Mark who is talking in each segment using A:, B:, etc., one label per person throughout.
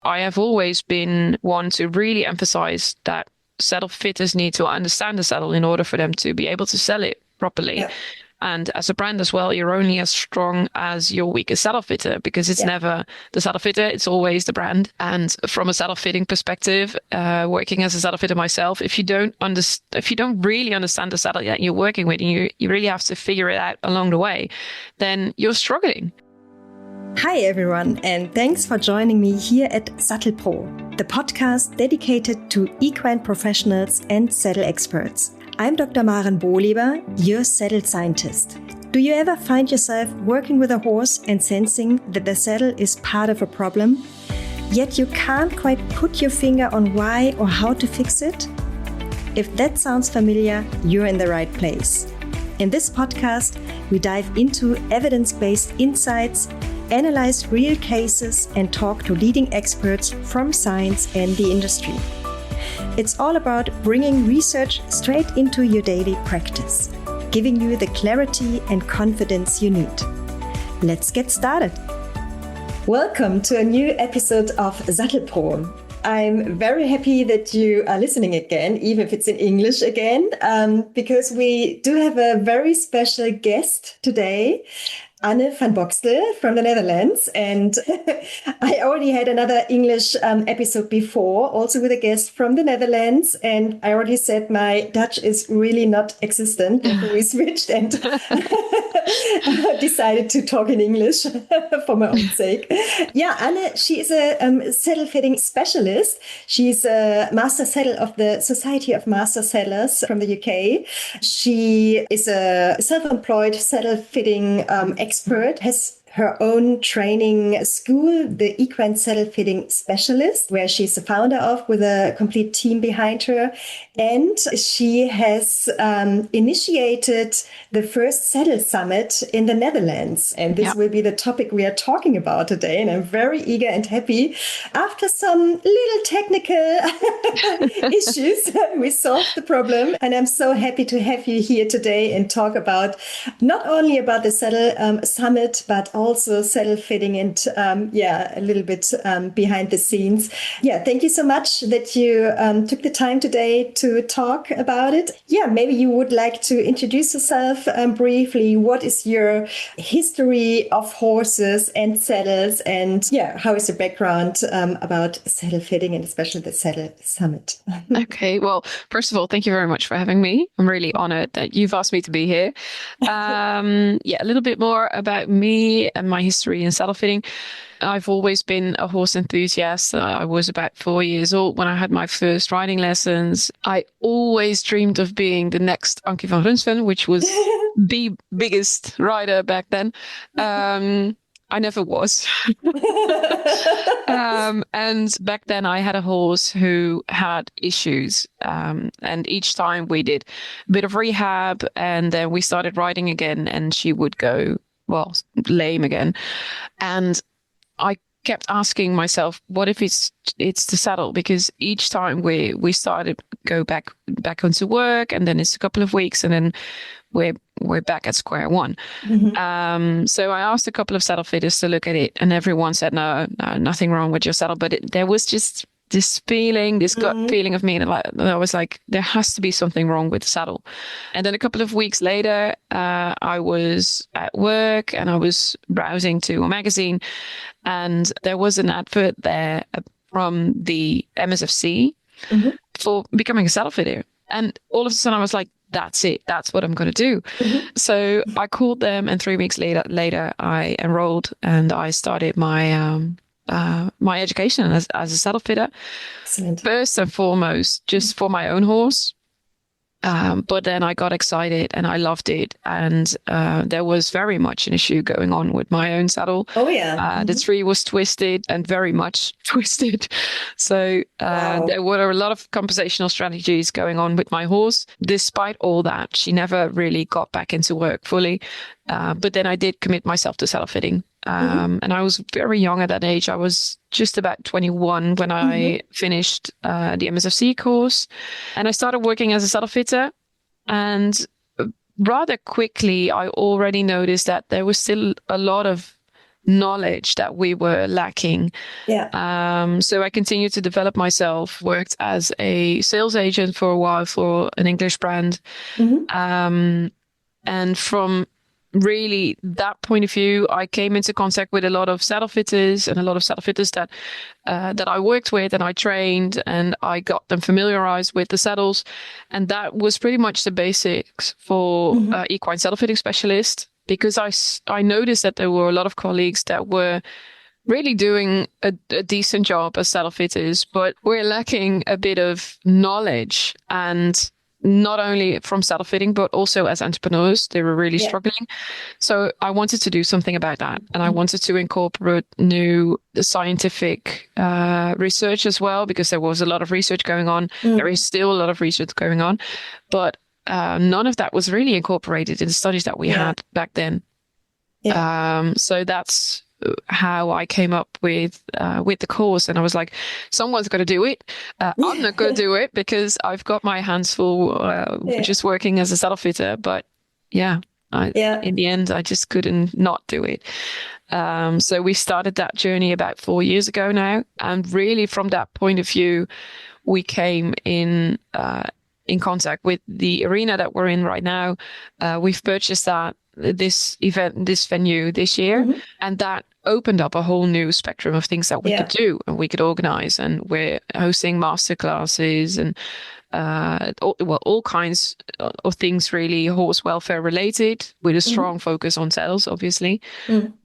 A: I have always been one to really emphasize that saddle fitters need to understand the saddle in order for them to be able to sell it properly.
B: Yeah.
A: And as a brand as well, you're only as strong as your weakest saddle fitter, because it's never the saddle fitter, it's always the brand. And from a saddle fitting perspective, working as a saddle fitter myself, if you don't really understand the saddle that you're working with, and you really have to figure it out along the way, then you're struggling.
B: Hi everyone, and thanks for joining me here at Saddle Pro, the podcast dedicated to equine professionals and saddle experts. I'm Dr. Annes Boxtel, your saddle scientist. Do you ever find yourself working with a horse and sensing that the saddle is part of a problem, yet you can't quite put your finger on why or how to fix it? If that sounds familiar, you're in the right place. In this podcast, we dive into evidence-based insights, analyze real cases, and talk to leading experts from science and the industry. It's all about bringing research straight into your daily practice, giving you the clarity and confidence you need. Let's get started. Welcome to a new episode of Saddle Pro. I'm very happy that you are listening again, even if it's in English again, because we do have a very special guest today, Anne van Boxtel from the Netherlands. And I already had another English episode before, also with a guest from the Netherlands. And I already said my Dutch is really not existent. Therefore we switched and decided to talk in English for my own sake. Yeah, Anne, she is a saddle fitting specialist. She's a master saddle of the Society of Master Saddlers from the UK. She is a self-employed saddle fitting expert, has her own training school, the Equine Saddle Fitting Specialist, where she's the founder of with a complete team behind her. And she has initiated the first saddle summit in the Netherlands. And this will be the topic we are talking about today. And I'm very eager and happy. After some little technical issues, we solved the problem. And I'm so happy to have you here today and talk about not only about the saddle summit, but also saddle fitting and a little bit behind the scenes. Yeah, thank you so much that you took the time today to talk about it. Yeah, maybe you would like to introduce yourself briefly. What is your history of horses and saddles, and how is your background about saddle fitting and especially the saddle summit?
A: Okay, well, first of all, thank you very much for having me. I'm really honored that you've asked me to be here. A little bit more about me and my history in saddle fitting. I've always been a horse enthusiast. I was about 4 years old when I had my first riding lessons. I always dreamed of being the next Ankie van Runsven, which was the biggest rider back then. I never was. And back then I had a horse who had issues. And each time we did a bit of rehab and then we started riding again and she would go, lame again. And I kept asking myself, what if it's the saddle? Because each time we started go back onto work and then it's a couple of weeks and then we're back at square one. Mm-hmm. So I asked a couple of saddle fitters to look at it and everyone said, no, nothing wrong with your saddle. But there was just this feeling, this gut feeling of me that I was like, there has to be something wrong with the saddle. And then a couple of weeks later, I was at work and I was browsing to a magazine and there was an advert there from the MSFC for becoming a saddle fitter. And all of a sudden I was like, that's it. That's what I'm going to do. Mm-hmm. So I called them and 3 weeks later I enrolled and I started my my education as a saddle fitter. Excellent. First and foremost, just for my own horse. But then I got excited and I loved it. And there was very much an issue going on with my own saddle.
B: Oh, yeah.
A: The tree was twisted and very much twisted. So there were a lot of compensational strategies going on with my horse. Despite all that, she never really got back into work fully. But then I did commit myself to saddle fitting. And I was very young at that age. I was just about 21 when I finished the MSFC course. And I started working as a saddle fitter. And rather quickly, I already noticed that there was still a lot of knowledge that we were lacking.
B: Yeah.
A: So I continued to develop myself, worked as a sales agent for a while for an English brand. And from really that point of view, I came into contact with a lot of saddle fitters and a lot of saddle fitters that I worked with and I trained, and I got them familiarized with the saddles. And that was pretty much the basics for equine saddle fitting specialist, because I noticed that there were a lot of colleagues that were really doing a decent job as saddle fitters, but we're lacking a bit of knowledge, and not only from saddle fitting, but also as entrepreneurs, they were really struggling. So I wanted to do something about that. And I wanted to incorporate new scientific research as well, because there was a lot of research going on. There is still a lot of research going on, but none of that was really incorporated in the studies that we had back then. So that's how I came up with the course. And I was like, someone's got to do it. I'm not going to do it because I've got my hands full just working as a saddle fitter. But in the end, I just couldn't not do it. So we started that journey about 4 years ago now. And really from that point of view, we came in contact with the arena that we're in right now. We've purchased this venue this year, and that opened up a whole new spectrum of things that we could do and we could organize. And we're hosting master classes and all kinds of things really horse welfare related, with a strong focus on sales, obviously.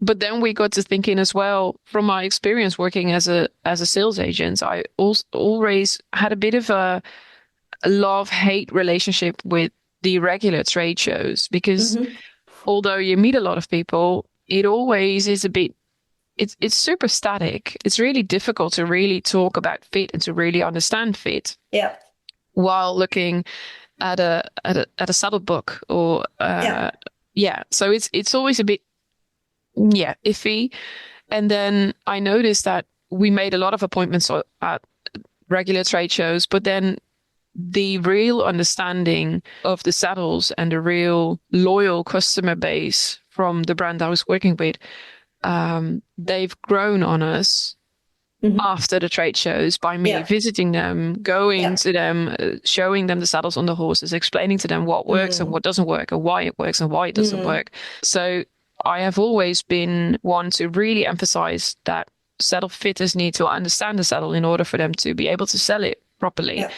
A: But then we got to thinking as well, from my experience working as a sales agent, I always had a bit of a love-hate relationship with the regular trade shows, because although you meet a lot of people, it always is a bit, it's super static. It's really difficult to really talk about fit and to really understand fit. Yeah. While looking at a saddle book or so it's always a bit iffy. And then I noticed that we made a lot of appointments at regular trade shows, but then the real understanding of the saddles and the real loyal customer base from the brand I was working with, they've grown on us after the trade shows by me visiting them, going to them, showing them the saddles on the horses, explaining to them what works and what doesn't work, and why it works and why it doesn't work. So I have always been one to really emphasize that saddle fitters need to understand the saddle in order for them to be able to sell it properly. Yeah.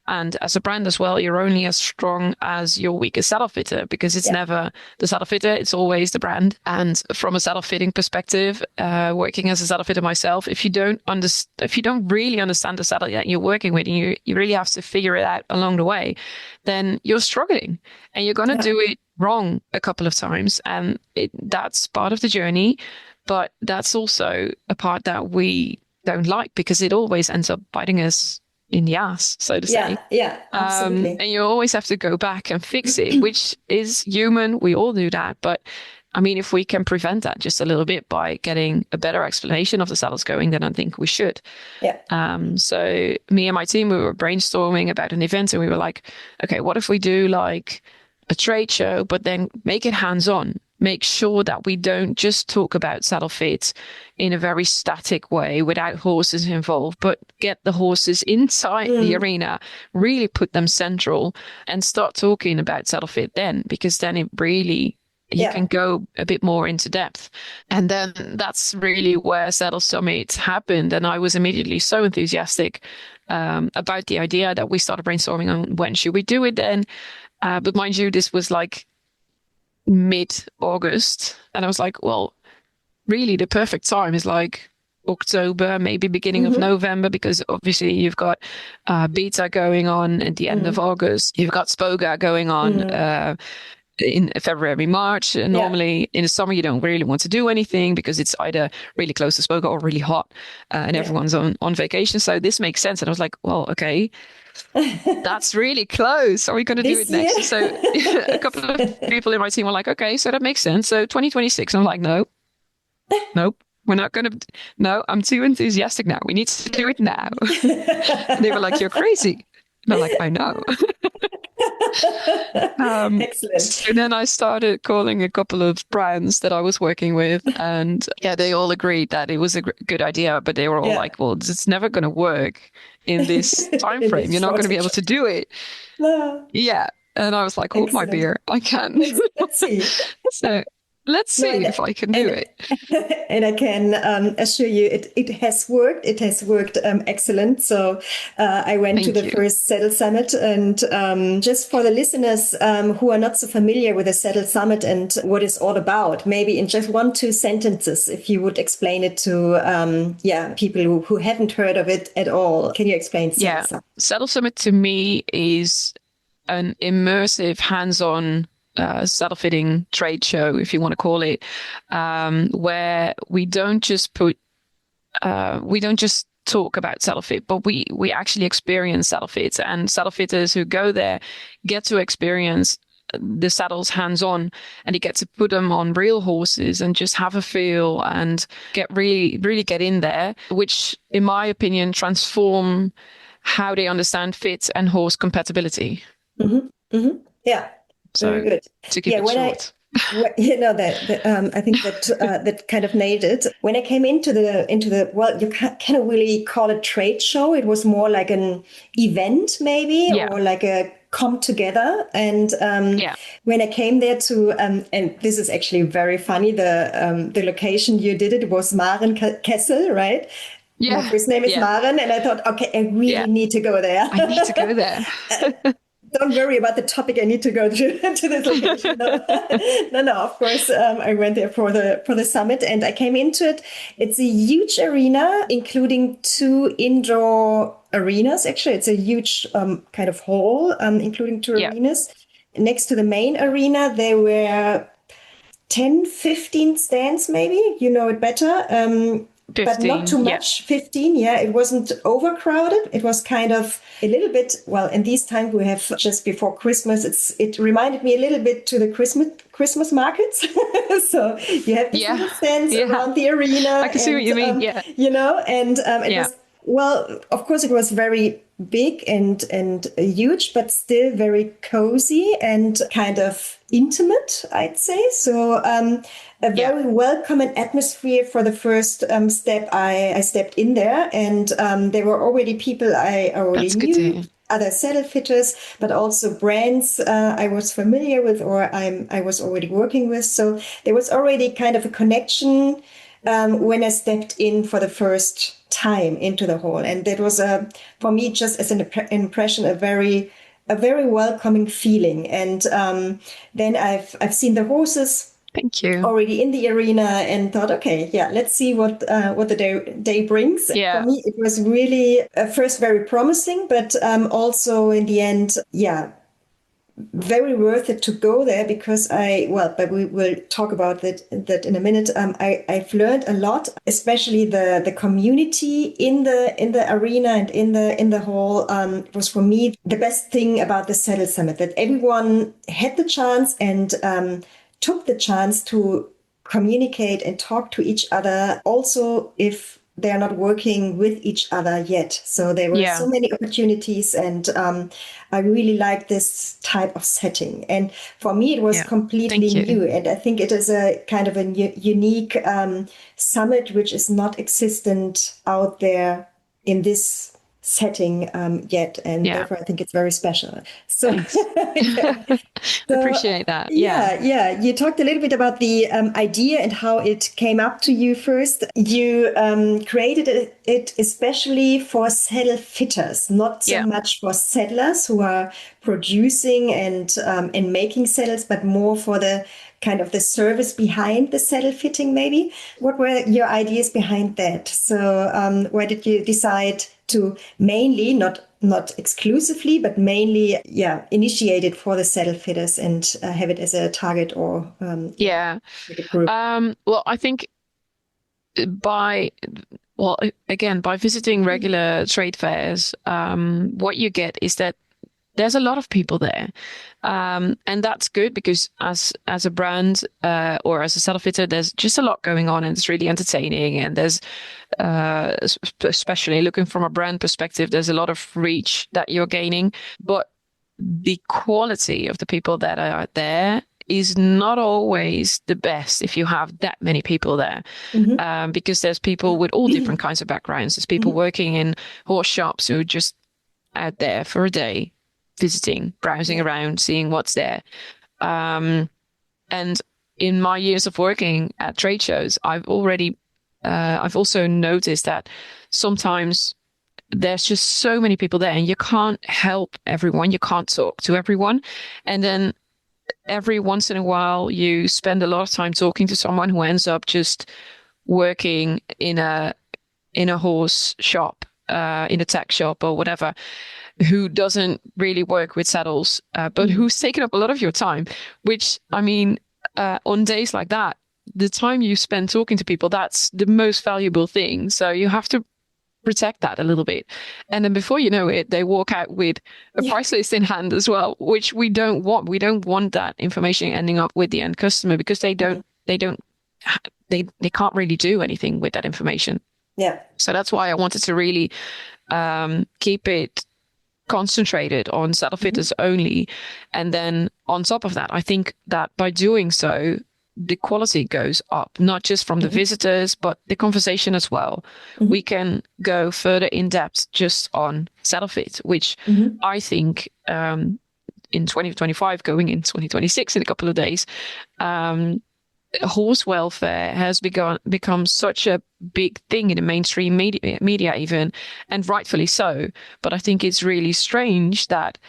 A: And as a brand as well, you're only as strong as your weakest saddle fitter, because it's never the saddle fitter, it's always the brand. And from a saddle fitting perspective, working as a saddle fitter myself, if you don't really understand the saddle that you're working with, and you really have to figure it out along the way, then you're struggling and you're going to do it wrong a couple of times. And that's part of the journey, but that's also a part that we don't like, because it always ends up biting us in the ass, so to say.
B: Yeah, absolutely.
A: And you always have to go back and fix it, which is human. We all do that. But I mean, if we can prevent that just a little bit by getting a better explanation of the saddles going, then I think we should. Yeah. So me and my team, we were brainstorming about an event, and we were like, okay, what if we do like a trade show, but then make it hands-on? Make sure that we don't just talk about saddle fit in a very static way without horses involved, but get the horses inside the arena, really put them central, and start talking about saddle fit then, because then it really, you can go a bit more into depth. And then that's really where Saddle Summit happened. And I was immediately so enthusiastic about the idea that we started brainstorming on when should we do it then. But mind you, this was like mid-August, and I was like, well, really the perfect time is like October, maybe beginning of November, because obviously you've got Beta going on at the end of August, you've got Spoga going on in February, March. And normally in the summer you don't really want to do anything because it's either really close to Spoga or really hot, and everyone's on vacation. So this makes sense. And I was like, well, okay, that's really close. Are we going to do it next year? So a couple of people in my team were like, okay, so that makes sense. So 2026. I'm like, nope, we're not going to. No, I'm too enthusiastic now. We need to do it now. And they were like, you're crazy. And I'm like, I know.
B: Excellent.
A: So then I started calling a couple of brands that I was working with, and yeah, they all agreed that it was a good idea, but they were all like, "Well, it's never going to work in this time
B: In
A: frame.
B: this
A: You're not going to be able
B: shortage.
A: to do it."
B: No.
A: Yeah, and I was like, "Hold my
B: Excellent.
A: beer, I can."
B: Let's see.
A: So let's
B: No,
A: see if I can do
B: and
A: it.
B: and I can assure you it has worked. It has worked excellent. So I went to
A: Thank
B: the
A: you.
B: first Saddle Summit, and just for the listeners who are not so familiar with the Saddle Summit and what it's all about, maybe in just 1-2 sentences, if you would explain it to people who haven't heard of it at all. Can you explain Saddle
A: Yeah,
B: Summit?
A: Saddle Summit to me is an immersive, hands-on saddle fitting trade show, if you want to call it, where we don't just talk about saddle fit, but we actually experience saddle fits, and saddle fitters who go there get to experience the saddles hands-on, and you get to put them on real horses and just have a feel and get really get in there, which in my opinion transform how they understand fit and horse compatibility.
B: Mm-hmm. Mm-hmm. Yeah, very
A: So
B: good.
A: to keep
B: Yeah,
A: it
B: when
A: short.
B: I think that kind of nailed it. When I came into the well, you can't really call it trade show. It was more like an event, maybe,
A: Yeah.
B: or like a come together. And
A: Yeah.
B: when I came there to, and this is actually very funny. The location you did it was Maren Kessel, right? My
A: Yeah.
B: first name is
A: Yeah.
B: Maren, and I thought, okay, I
A: Yeah.
B: really need to go there.
A: I need to go there.
B: Don't worry about the topic. I need to go to this location. No, no. Of course, I went there for the summit, and I came into it. It's a huge arena, including 2 indoor arenas. Actually, it's a huge kind of hall, including 2
A: Yeah.
B: arenas. Next to the main arena, there were 10, 15 stands, maybe. You know it better. But not
A: 15.
B: too
A: Yeah.
B: much. 15, yeah. It wasn't overcrowded. It was kind of a little bit, well, in these times we have just before Christmas, it reminded me a little bit to the Christmas markets. So you have these
A: Yeah.
B: little stands
A: Yeah.
B: around the arena,
A: I can see what you mean. Yeah.
B: it
A: Yeah.
B: was, well, of course it was very big and huge, but still very cozy and kind of intimate, I'd say. So a very welcoming atmosphere for the first step. I stepped in there, and there were already people I already
A: That's good to
B: knew,
A: hear.
B: other saddle fitters, but also brands I was familiar with, or I was already working with. So there was already kind of a connection when I stepped in for the first time into the hall, and that was for me, just as an impression, a very welcoming feeling. And then I've seen the horses
A: Thank you.
B: already in the arena and thought, okay, yeah, let's see what the day brings.
A: Yeah.
B: For me, it was really first very promising, but also in the end, yeah, very worth it to go there, because but we will talk about that in a minute. I've learned a lot, especially the community in the arena and in the hall was for me the best thing about the Saddle Summit, that everyone had the chance and took the chance to communicate and talk to each other, also if they are not working with each other yet. So there were so many opportunities, and I really like this type of setting. And for me, it was completely new. And I think it is a kind of a unique summit, which is not existent out there in this setting yet. And therefore, I think it's very special. So,
A: Appreciate that.
B: Yeah. You talked a little bit about the idea and how it came up to you first. You created it especially for saddle fitters, not so much for saddlers who are producing and making saddles, but more for the kind of the service behind the saddle fitting, maybe. What were your ideas behind that? So why did you decide to mainly, not exclusively, but mainly, initiate it for the saddle fitters and have it as a target or a group?
A: Well, I think by visiting regular trade fairs, what you get is that there's a lot of people there. And that's good, because as a brand or as a saddle fitter, there's just a lot going on, and it's really entertaining. And there's, especially looking from a brand perspective, there's a lot of reach that you're gaining. But the quality of the people that are there is not always the best if you have that many people there, because there's people with all different kinds of backgrounds. There's people working in horse shops who are just out there for a day, visiting, browsing around, seeing what's there. And in my years of working at trade shows, I've also noticed that sometimes there's just so many people there and you can't help everyone. You can't talk to everyone. And then every once in a while, you spend a lot of time talking to someone who ends up just working in a horse shop, in a tech shop or whatever, who doesn't really work with saddles, but who's taken up a lot of your time, which, I mean, on days like that, the time you spend talking to people, that's the most valuable thing. So you have to protect that a little bit. And then before you know it, they walk out with a price list in hand as well, which we don't want. We don't want that information ending up with the end customer, because they can't really do anything with that information.
B: Yeah.
A: So that's why I wanted to really keep it concentrated on saddle fitters only. And then on top of that, I think that by doing so, the quality goes up, not just from the visitors, but the conversation as well. We can go further in depth just on saddle fit, which I think in 2025, going in 2026 in a couple of days, horse welfare has become such a big thing in the mainstream media even, and rightfully so. But I think it's really strange that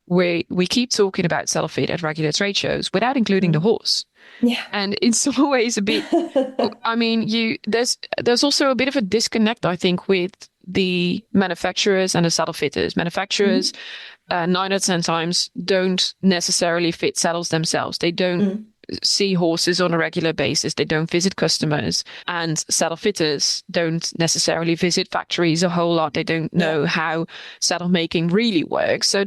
A: we keep talking about saddle fit at regular trade shows without including the horse. Yeah. And it's always a bit, I mean, there's also a bit of a disconnect, I think, with the manufacturers and the saddle fitters. Manufacturers, 9 out of 10 times, don't necessarily fit saddles themselves. They don't see horses on a regular basis. They don't visit customers, and saddle fitters don't necessarily visit factories a whole lot. They don't know how saddle making really works. So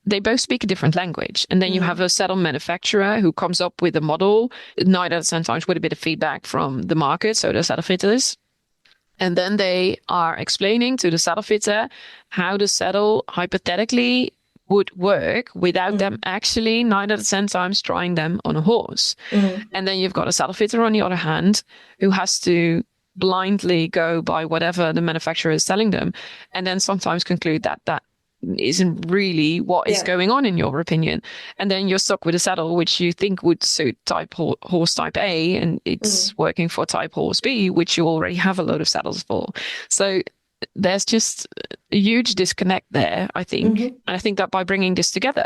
A: they both speak a different language. And then you have a saddle manufacturer who comes up with a model, 9 out of 10 times with a bit of feedback from the market, so the saddle fitters. And then they are explaining to the saddle fitter how the saddle hypothetically would work without them actually 9 out of 10 times trying them on a horse. And then you've got a saddle fitter on the other hand who has to blindly go by whatever the manufacturer is telling them, and then sometimes conclude that isn't really what is going on in your opinion. And then you're stuck with a saddle which you think would suit horse type A, and it's working for type horse B, which you already have a load of saddles for. So there's just a huge disconnect there, I think. And I think that by bringing this together,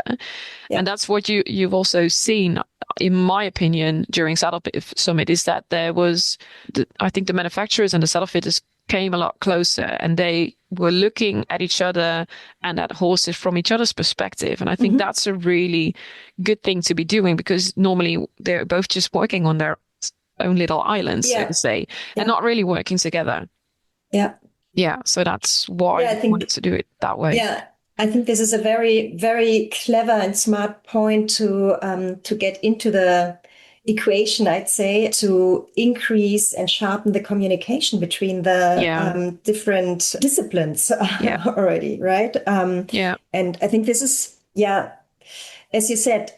A: and that's what you've also seen, in my opinion, during Saddle Summit, is that there was, I think the manufacturers and the saddle fitters came a lot closer, and they were looking at each other and at horses from each other's perspective. And I think that's a really good thing to be doing, because normally they're both just working on their own little islands, so to say, and not really working together. Yeah, so that's why I wanted to do it that way.
B: Yeah, I think this is a very, very clever and smart point to get into the equation, I'd say, to increase and sharpen the communication between the different disciplines already, right? And I think this is, as you said,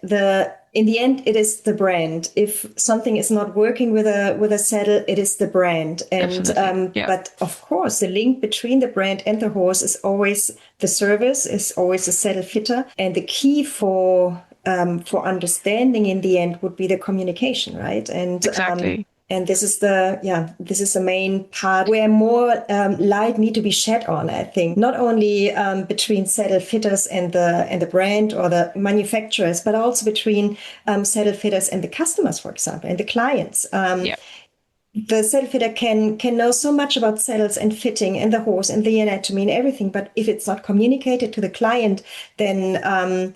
B: in the end, it is the brand. If something is not working with a saddle, it is the brand. And but of course, the link between the brand and the horse is always the service, is always the saddle fitter. And the key for understanding in the end would be the communication, right? And
A: exactly.
B: And this is the main part where more light need to be shed on, I think, not only between saddle fitters and the brand or the manufacturers, but also between saddle fitters and the customers, for example, and the clients. The saddle fitter can know so much about saddles and fitting and the horse and the anatomy and everything, but if it's not communicated to the client, then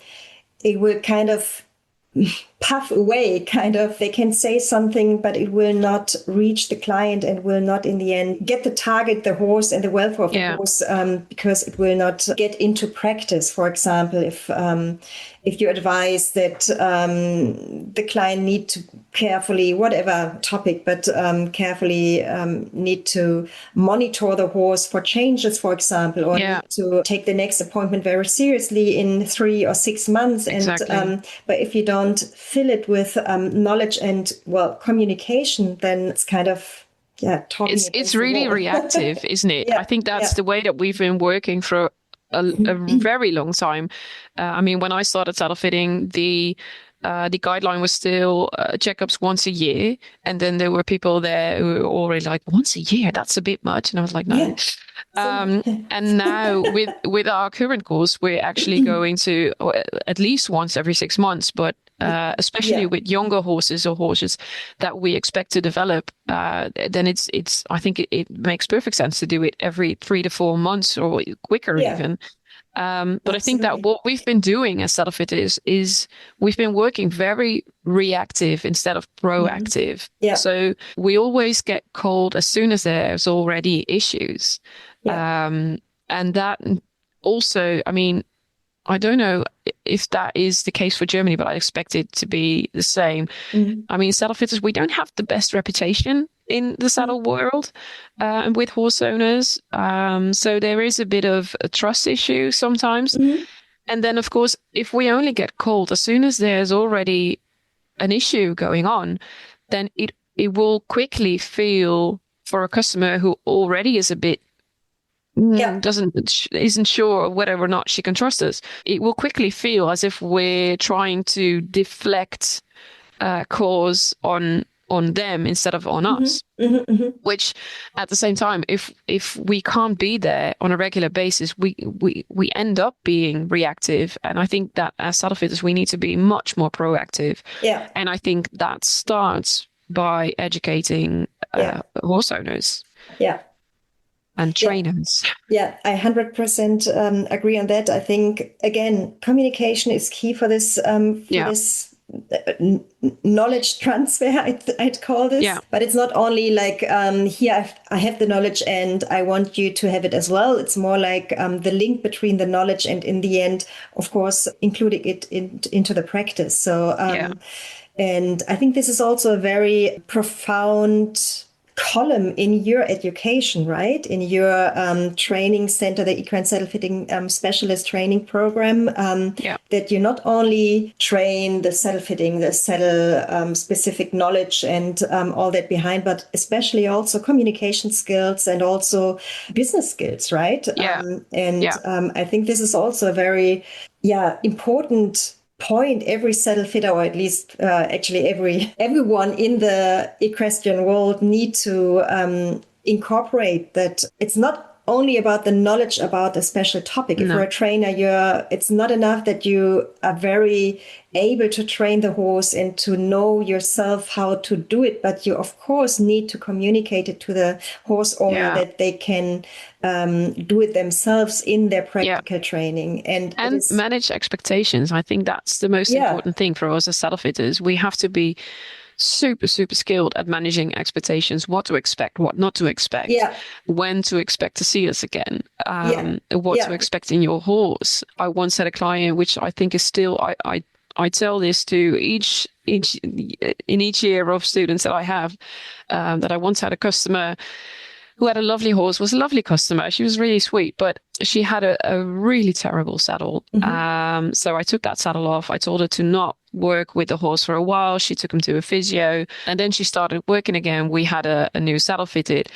B: it will kind of puff away, they can say something, but it will not reach the client and will not in the end get the target, the horse and the welfare of the horse, because it will not get into practice. For example, if you advise that the client need to carefully, whatever topic, but carefully need to monitor the horse for changes, for example, or need to take the next appointment very seriously in 3 or 6 months.
A: Exactly.
B: And but if you don't fill it with knowledge and communication, then it's kind of
A: it's really reactive, isn't it? I think that's the way that we've been working for a very long time. I mean, when I started saddle fitting, the guideline was still checkups once a year, and then there were people there who were already like, once a year, that's a bit much, and I was like, no. And now with our current course, we're actually going to at least once every 6 months, but especially with younger horses or horses that we expect to develop, then it's I think it makes perfect sense to do it every 3 to 4 months or quicker even. But I think that what we've been doing as saddle fitters is we've been working very reactive instead of proactive. So we always get called as soon as there's already issues. And that also, I mean, I don't know if that is the case for Germany, but I expect it to be the same. I mean, saddle fitters, we don't have the best reputation in the saddle world and with horse owners. So there is a bit of a trust issue sometimes. And then, of course, if we only get called as soon as there's already an issue going on, then it will quickly feel for a customer who already is a bit isn't sure whether or not she can trust us. It will quickly feel as if we're trying to deflect cause on them instead of on us. Which at the same time, if we can't be there on a regular basis, we end up being reactive. And I think that as saddle fitters, we need to be much more proactive. And I think that starts by educating horse owners. And trainers. I 100% agree on that. I think, again, communication is key for this this knowledge transfer, I'd call this. But it's not only like, here I have the knowledge and I want you to have it as well. It's more like the link between the knowledge and, in the end, of course, including it into the practice. So, and I think this is also a very profound column in your education, right? In your training center, the equine saddle fitting specialist training program, that you not only train the saddle fitting, the saddle specific knowledge and all that behind, but especially also communication skills and also business skills, right? I think this is also a very important point every saddle fitter, or at least actually everyone in the equestrian world, need to incorporate, that it's not only about the knowledge about a special topic. If you're a trainer, it's not enough that you are very able to train the horse and to know yourself how to do it, but you of course need to communicate it to the horse owner that they can do it themselves in their practical training and manage expectations. I think that's the most important thing for us as saddle fitters. We have to be super skilled at managing expectations, what to expect, what not to expect, when to expect to see us again, what to expect in your horse. I once had a client, which I think is still, I tell this to each year of students that I have, that I once had a customer who had a lovely horse, was a lovely customer. She was really sweet, but she had a really terrible saddle. So I took that saddle off. I told her to not work with the horse for a while. She took him to a physio, and then she started working again. We had a new saddle fitted.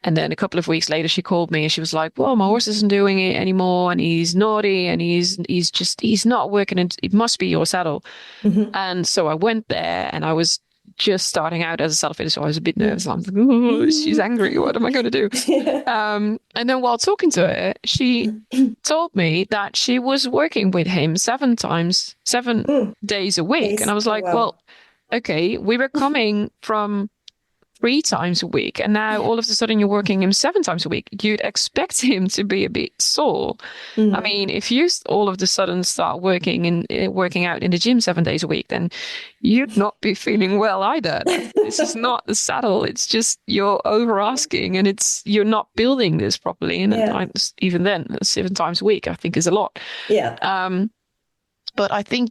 A: And then a couple of weeks later, she called me and she was like, well, my horse isn't doing it anymore. And he's naughty and he's not working. And it must be your saddle. And so I went there, and I was just starting out as a saddle fitter, so I was a bit nervous. I was like, oh, she's angry. What am I going to do? And then while talking to her, she told me that she was working with him 7 days a week. And I was like, well, okay, we were coming from 3 times a week, and now all of a sudden you're working him 7 times a week. You'd expect him to be a bit sore. I mean, if you all of a sudden start working out in the gym 7 days a week, then you'd not be feeling well either. This is not the saddle. It's just you're over asking, and you're not building this properly. And even then, 7 times a week, I think, is a lot. But I think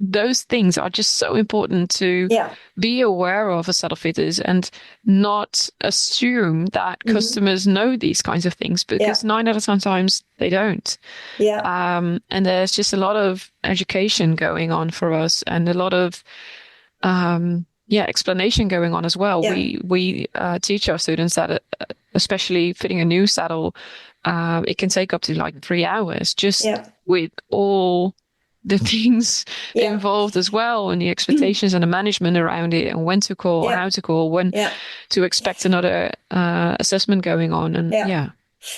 A: those things are just so important to
B: Yeah.
A: be aware of as saddle fitters and not assume that customers know these kinds of things, because
B: Yeah.
A: 9 out of 10 times they don't.
B: Yeah.
A: And there's just a lot of education going on for us, and a lot of explanation going on as well.
B: Yeah.
A: We teach our students that, especially fitting a new saddle, it can take up to like 3 hours just
B: Yeah.
A: with all the things
B: Yeah.
A: involved as well, and the expectations and the management around it, and when to call,
B: Yeah.
A: how to call, when
B: Yeah.
A: to expect another assessment going on. And
B: Yeah.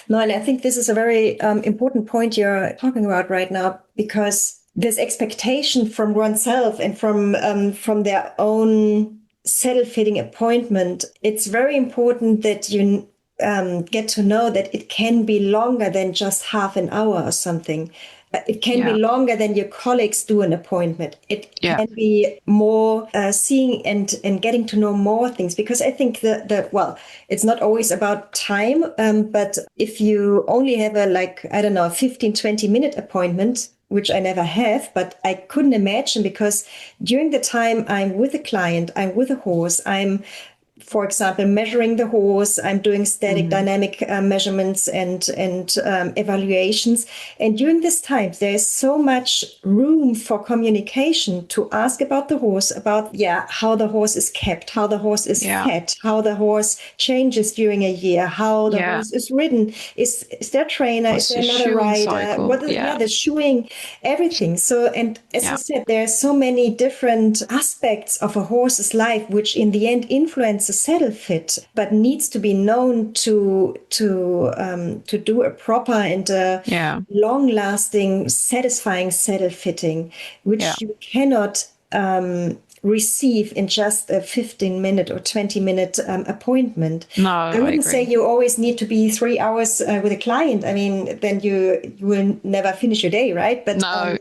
B: No, and I think this is a very important point you're talking about right now, because this expectation from oneself and from their own saddle fitting appointment, it's very important that you get to know that it can be longer than just half an hour or something. It can be longer than your colleagues do an appointment. It can be more seeing and getting to know more things, because I think well, it's not always about time, but if you only have a 15, 20-minute appointment, which I never have, but I couldn't imagine, because during the time I'm with a client, I'm with a horse, I'm, for example, measuring the horse, I'm doing static dynamic measurements and evaluations. And during this time, there is so much room for communication, to ask about the horse, about, how the horse is kept, how the horse is fed, how the horse changes during a year, how the horse is ridden, is there a trainer, is there another rider, the shoeing, everything. So, and as I said, there are so many different aspects of a horse's life, which in the end influence a saddle fit, but needs to be known to do a proper and long-lasting, satisfying saddle fitting, which you cannot receive in just a 15-minute or 20-minute appointment.
A: No,
B: I wouldn't say you always need to be 3 hours with a client. I mean, then you will never finish your day, right? But
A: no.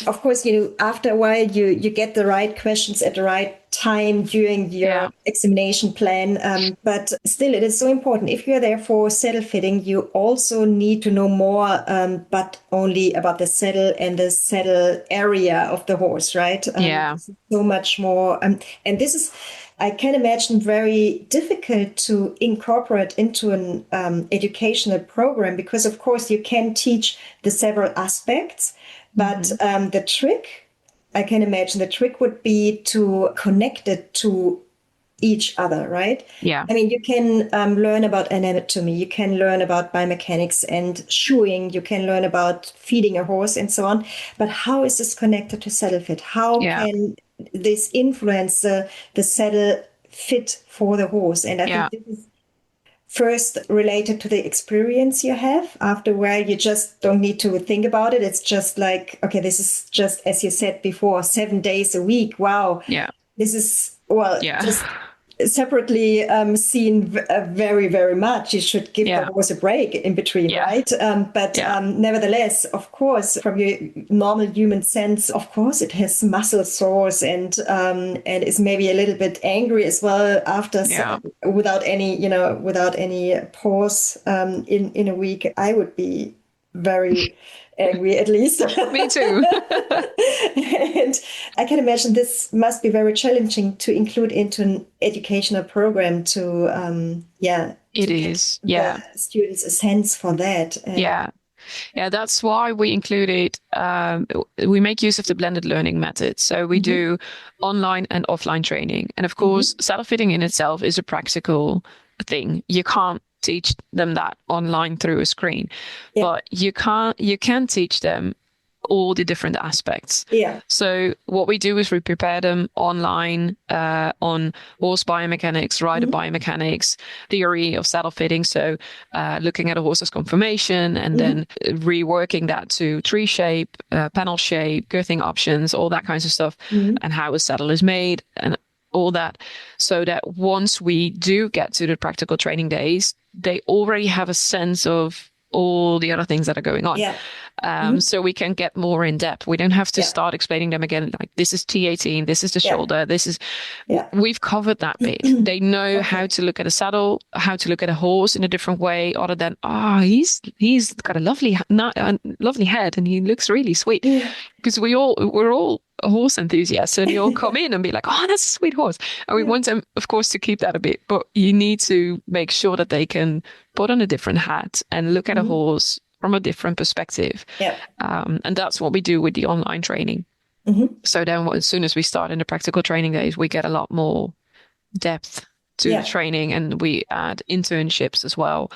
B: Of course, after a while, you get the right questions at the right time during your examination plan. But still, it is so important. If you're there for saddle fitting, you also need to know more, but only about the saddle and the saddle area of the horse, right? So much more. And this is, I can imagine, very difficult to incorporate into an educational program, because, of course, you can teach the several aspects, but the trick, I can imagine the trick would be to connect it to each other, right?
A: Yeah.
B: I mean, you can learn about anatomy, you can learn about biomechanics and shoeing, you can learn about feeding a horse and so on. But how is this connected to saddle fit? How can this influence the saddle fit for the horse? And I think this is first related to the experience you have. After where you just don't need to think about it. It's just like, okay, this is just, as you said before, 7 days a week. Wow.
A: Yeah.
B: This is, just separately seen very, very much. You should give the horse a break in between, right? But nevertheless, of course, from your normal human sense, of course, it has muscle sores and is maybe a little bit angry as well after without any pause in a week. I would be very angry, at least.
A: Me too.
B: And I can imagine this must be very challenging to include into an educational program to
A: it is.
B: The students a sense for that.
A: Yeah, that's why we included, we make use of the blended learning method. So we do online and offline training. And of course, saddle fitting in itself is a practical thing. You can't teach them that online through a screen, but you can teach them all the different aspects. So what we do is we prepare them online on horse biomechanics, rider biomechanics, theory of saddle fitting. So looking at a horse's conformation and then reworking that to tree shape, panel shape, girthing options, all that kinds of stuff, and how a saddle is made and all that, so that once we do get to the practical training days, they already have a sense of all the other things that are going on. so we can get more in depth. We don't have to start explaining them again. Like, this is T18, this is the shoulder, this is, we've covered that bit. They know how to look at a saddle, how to look at a horse in a different way, other than, he's got a lovely head and he looks really sweet. Because we're all horse enthusiasts, and you all come in and be like, oh, that's a sweet horse. And we want them, of course, to keep that a bit, but you need to make sure that they can put on a different hat and look at a horse from a different perspective. And that's what we do with the online training. So then as soon as we start in the practical training days, we get a lot more depth to the training, and we add internships as well.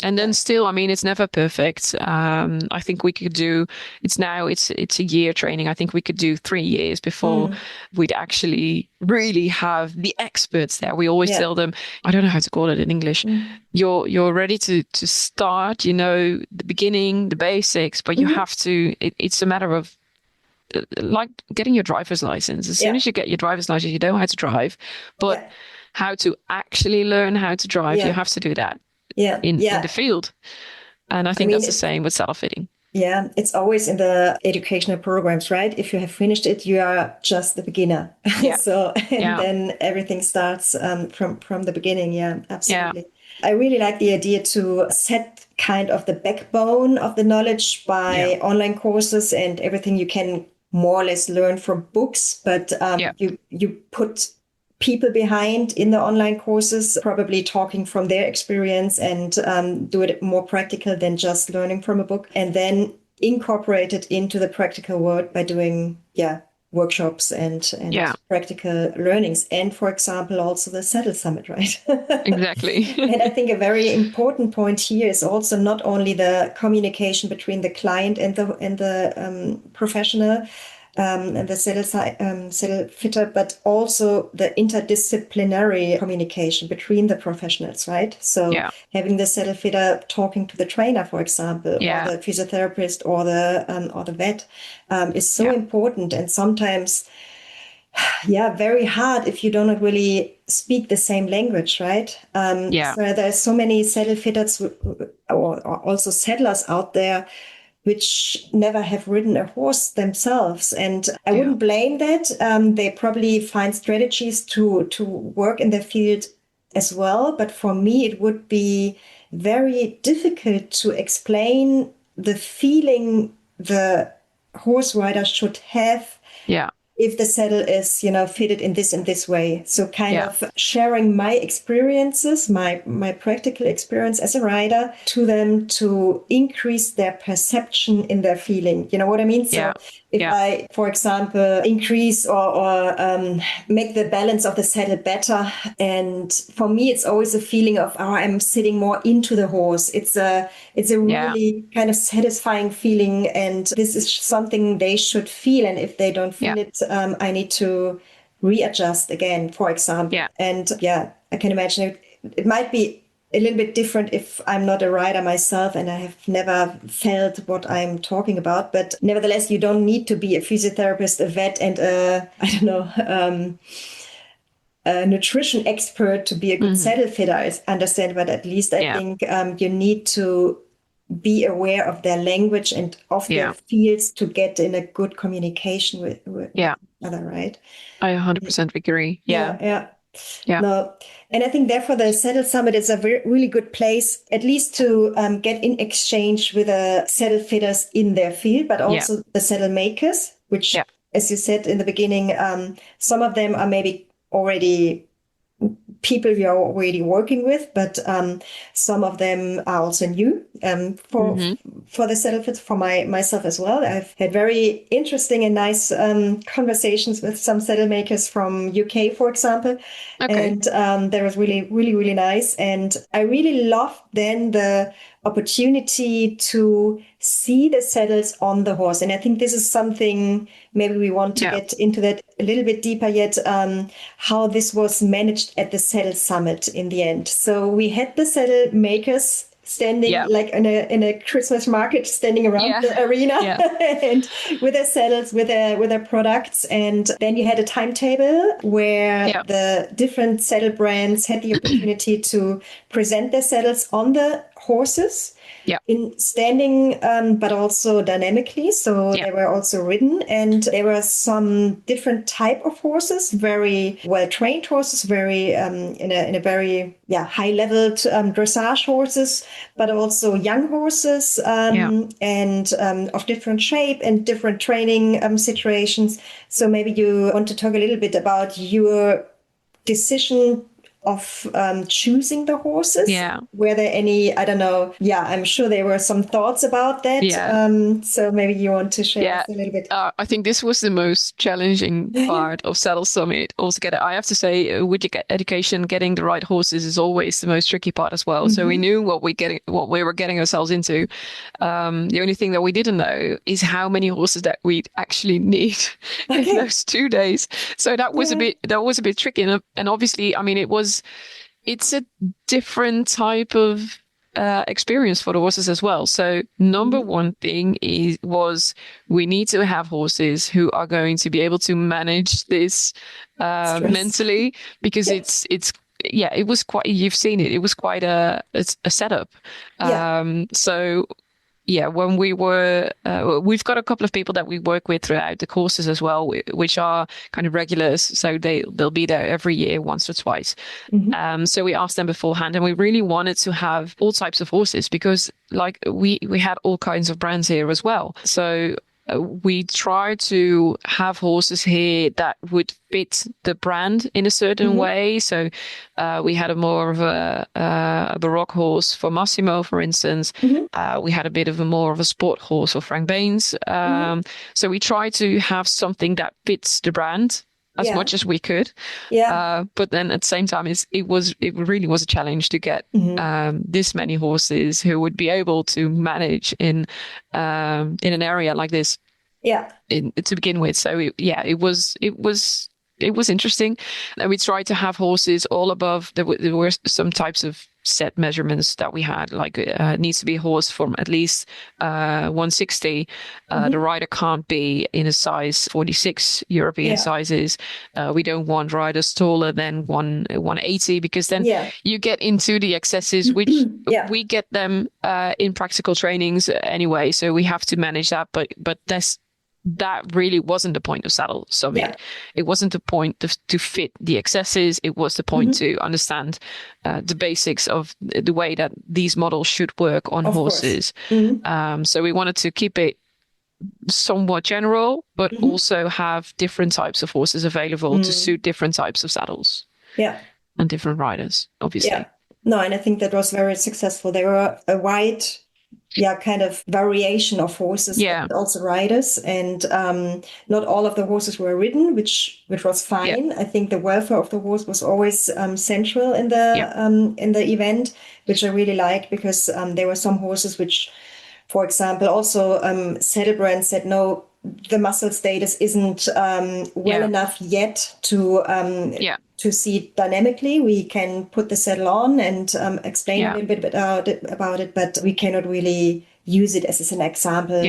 A: And then still, I mean, it's never perfect. I think we could do, it's a year training. I think we could do 3 years before we'd actually really have the experts there. We always tell them, I don't know how to call it in English. You're ready to start, the beginning, the basics, but you have to, it's a matter of like getting your driver's license. As soon as you get your driver's license, you know how to drive, but how to actually learn how to drive, you have to do that. In the field. And I think that's the same with saddle fitting.
B: Yeah, it's always in the educational programs, right? If you have finished it, you are just the beginner. Then everything starts from the beginning. Yeah, absolutely. I really like the idea to set kind of the backbone of the knowledge by online courses and everything you can more or less learn from books, but you put people behind in the online courses, probably talking from their experience, and do it more practical than just learning from a book, and then incorporate it into the practical world by doing workshops and practical learnings. And for example, also the Saddle Summit, right?
A: Exactly.
B: And I think a very important point here is also not only the communication between the client and the professional, and the saddle fitter, but also the interdisciplinary communication between the professionals, right? So having the saddle fitter talking to the trainer, for example, or the physiotherapist or the vet is so important, and sometimes very hard if you don't really speak the same language, right? So there's so many saddle fitters or also saddlers out there which never have ridden a horse themselves. And I wouldn't blame that. They probably find strategies to work in their field as well. But for me, it would be very difficult to explain the feeling the horse rider should have if the saddle is, fitted in this way. So kind of sharing my experiences, my practical experience as a rider to them to increase their perception in their feeling. You know what I mean? So if I, for example, increase or make the balance of the saddle better. And for me, it's always a feeling of, I'm sitting more into the horse. It's a really kind of satisfying feeling. And this is something they should feel. And if they don't feel it, I need to readjust again, for example. And I can imagine it might be a little bit different if I'm not a rider myself and I have never felt what I'm talking about. But nevertheless, you don't need to be a physiotherapist, a vet, and a nutrition expert to be a good saddle fitter, I understand. But at least I think you need to be aware of their language and of their fields to get in a good communication with other, right?
A: I 100% agree.
B: Yeah. No. And I think therefore the Saddle Summit is a really good place, at least to get in exchange with the saddle fitters in their field, but also the saddle makers, which, as you said in the beginning, some of them are maybe already people we are already working with, but some of them are also new for the saddle fit, for myself as well. I've had very interesting and nice conversations with some saddle makers from UK, for example. And that was really, really, really nice. And I really loved then the opportunity to see the saddles on the horse. And I think this is something, maybe we want to get into that a little bit deeper yet, how this was managed at the Saddle Summit in the end. So we had the saddle makers standing like in a Christmas market, standing around the arena and with their saddles, with their products. And then you had a timetable where the different saddle brands had the opportunity to present their saddles on the horses
A: Yeah.
B: in standing, but also dynamically. So they were also ridden, and there were some different type of horses, very well trained horses, very in a very high leveled dressage horses, but also young horses and of different shape and different training situations. So maybe you want to talk a little bit about your decision of choosing the horses.
A: Yeah.
B: Were there any, I don't know, I'm sure there were some thoughts about that.
A: Yeah.
B: So maybe you want to share us a little bit.
A: I think this was the most challenging part of Saddle Summit altogether. I have to say, with your education, getting the right horses is always the most tricky part as well. So we knew what we were getting ourselves into. The only thing that we didn't know is how many horses that we'd actually need in those 2 days. So that was a bit tricky. And obviously, I mean, it's a different type of experience for the horses as well. So number one thing was we need to have horses who are going to be able to manage this mentally, because it was quite, you've seen it, it was quite a setup. When we were, we've got a couple of people that we work with throughout the courses as well, which are kind of regulars. So they'll be there every year, once or twice. So we asked them beforehand, and we really wanted to have all types of horses, because like we had all kinds of brands here as well. So we tried to have horses here that would fit the brand in a certain way. So we had more of a Baroque horse for Massimo, for instance. We had a bit of more of a sport horse for Frank Baines. So we tried to have something that fits the brand as much as we could. But then at the same time, it really was a challenge to get this many horses who would be able to manage in an area like this. To begin with. So it was interesting. And we tried to have horses all above. There were some types of set measurements that we had, like it needs to be a horse from at least 160. The rider can't be in a size 46 European sizes. We don't want riders taller than 180, because then you get into the excesses, which we get them in practical trainings anyway. So we have to manage that. But that really wasn't the point of Saddle Summit. It wasn't the point to fit the excesses. It was the point to understand the basics of the way that these models should work on horses. So we wanted to keep it somewhat general, but also have different types of horses available to suit different types of saddles. And different riders, obviously.
B: No, and I think that was very successful. There were a wide kind of variation of horses, and also riders, and not all of the horses were ridden, which was fine. I think the welfare of the horse was always central in the event, which I really liked, because there were some horses which, for example, also saddle brands said, no, the muscle status isn't well enough yet to see it dynamically. We can put the saddle on and explain a little bit about it, but we cannot really use it as an example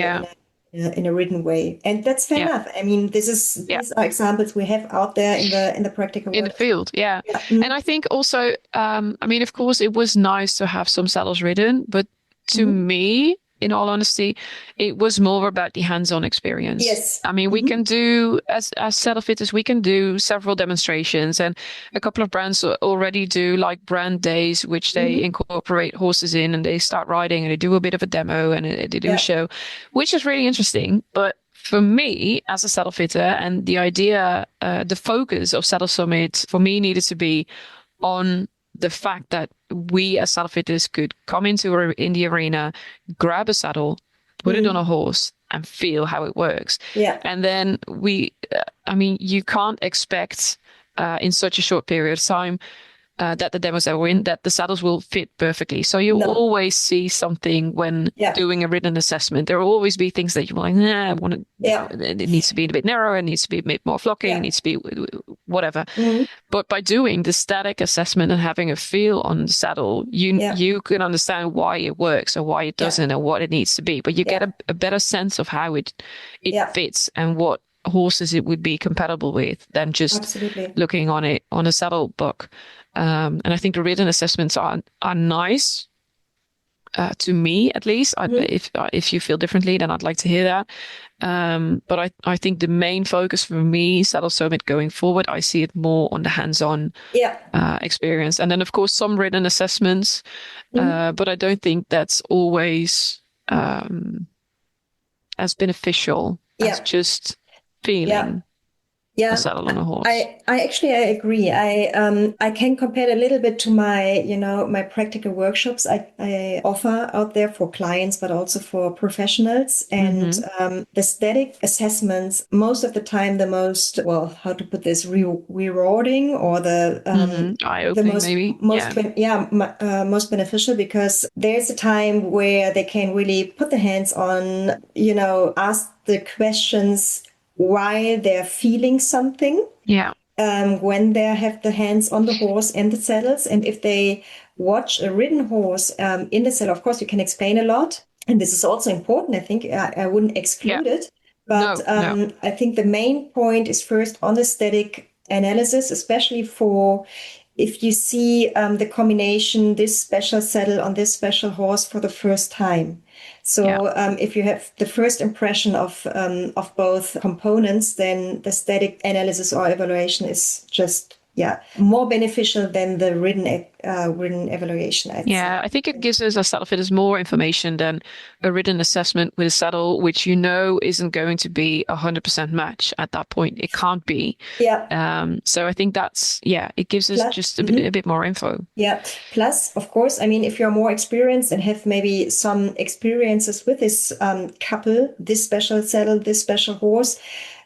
B: in a written way. And that's fair enough. I mean, these are examples we have out there in the practical world.
A: In the field, And I think also, I mean, of course, it was nice to have some saddles ridden, but to me, in all honesty, it was more about the hands-on experience. I mean, we can do, as saddle fitters, we can do several demonstrations, and a couple of brands already do like brand days, which they incorporate horses in, and they start riding, and they do a bit of a demo, and they do a show, which is really interesting. But for me, as a saddle fitter, and the idea, the focus of Saddle Summit for me needed to be on the fact that we as saddle fitters could come in the arena, grab a saddle, put it on a horse, and feel how it works. And then you can't expect in such a short period of time that the demos that we're in, that the saddles will fit perfectly. So you always see something when doing a written assessment. There will always be things that you're like, I want to, it needs to be a bit narrower, it needs to be a bit more flocking, it needs to be whatever. But by doing the static assessment and having a feel on the saddle, you can understand why it works or why it doesn't or what it needs to be. But you get a better sense of how it fits and what horses it would be compatible with than just looking on it on a saddle book. And I think the written assessments are nice. to me at least. If you feel differently, then I'd like to hear that. But I think the main focus for me, Saddle Summit going forward, I see it more on the hands-on experience. And then, of course, some written assessments. But I don't think that's always as beneficial as just feeling a saddle on a horse.
B: I agree. I can compare it a little bit to my, my practical workshops I offer out there for clients, but also for professionals. And the static assessments, most of the time, the most, how to put this, rewarding or the
A: eye-opening,
B: most beneficial, because there's a time where they can really put their hands on, ask the questions why they're feeling something. When they have the hands on the horse and the saddles. And if they watch a ridden horse in the saddle, of course, you can explain a lot. And this is also important. I think I wouldn't exclude it. But I think the main point is first on the static analysis, especially for if you see the combination, this special saddle on this special horse for the first time. So if you have the first impression of both components, then the static analysis or evaluation is just more beneficial than the written evaluation. I'd say.
A: I think it gives us as saddle fitters more information than a written assessment with a saddle, which isn't going to be 100% match at that point. It can't be. So I think that's it gives us just a bit more info.
B: Plus, of course, I mean, if you're more experienced and have maybe some experiences with this couple, this special saddle, this special horse,